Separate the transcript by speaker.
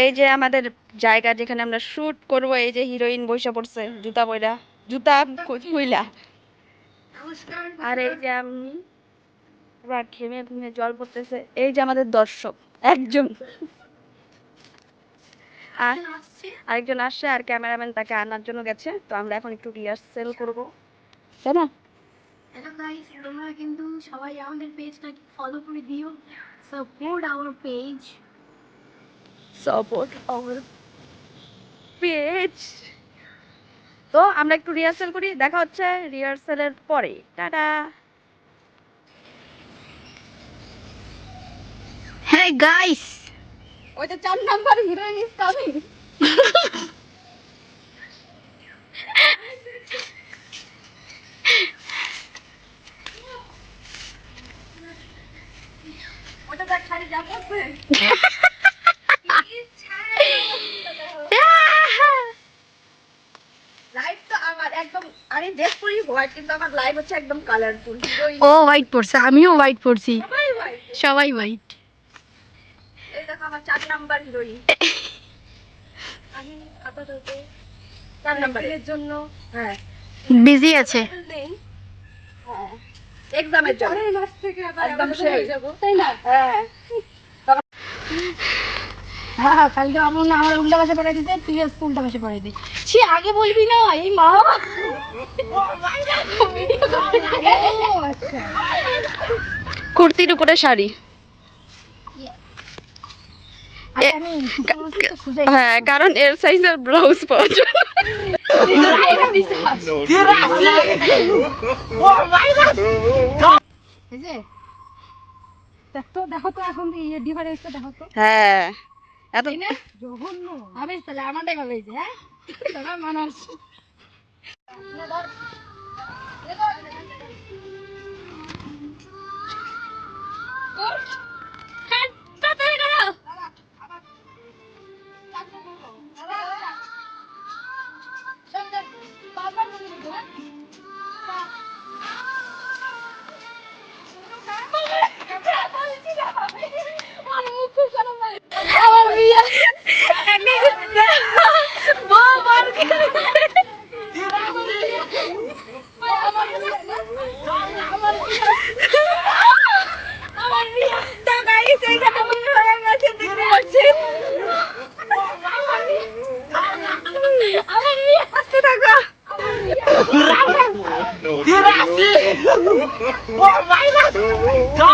Speaker 1: এই যে আমাদের জায়গা যেখানে আমরা শুট করব, এই যে হিরোইন বসে পড়ছে জুতা পয়রা, জুতা কইলা। আর এই যে আমি পুরা ঘেমে ঘেমে জল পড়তেছে। এই যে আমাদের দর্শক একজন, আর আরেকজন আসছে, আর ক্যামেরাম্যান তাকে আনার জন্য গেছে। তো আমরা এখন একটু রিহার্সেল করব, তাই না?
Speaker 2: হ্যালো গাইস, তোমরা কিন্তু সবাই আমাদের পেজটাকে ফলো করে দিও। Support our page,
Speaker 1: support our page. তো আমরা একটু রিহার্সেল করি, দেখা হচ্ছে রিহার্সেলের পরে। টাটা।
Speaker 2: হ্যাঁ গাইস,
Speaker 1: ওইটা 4 নাম্বার হিরোইন ইজ কামিং। ওটা দেখ খালি যা করছে। লাইভ তো আমার একদম, আমি ড্রেস পরি হোয়াইট, কিন্তু আমার লাইভ হচ্ছে একদম কালারফুল।
Speaker 2: ও হোয়াইট পড়ছে, আমিও হোয়াইট পড়ছি,
Speaker 1: সবাই হোয়াইট।
Speaker 2: সবাই হোয়াইট।
Speaker 1: এই দেখো আমার 4 নাম্বার হিরোইন। আমি আপাতত 4 নাম্বারের জন্য হ্যাঁ
Speaker 2: বিজি আছে।
Speaker 1: নেই। হ্যাঁ এক্সামের জন্য মাস থেকে একদম শেষ যাব, তাই না? হ্যাঁ
Speaker 2: হ্যাঁ, কালকে আমার না আমার উল্টা ভাষা পড়াই দিতে, তুই আজকে উল্টা ভাষা পড়াই দে। সে আগে বলবি না, এই মা।
Speaker 1: কুর্তির উপরে শাড়ি। হ্যাঁ, কারণ এর সাইজের ব্লাউজ পাওয়া যায় না।
Speaker 2: দেখো তো এখন ডিফারেন্সটা দেখো তো।
Speaker 1: হ্যাঁ এত
Speaker 2: জঘন্য হবে, তাহলে আমারটাই ভালো হয়েছে। হ্যাঁ, মানুষ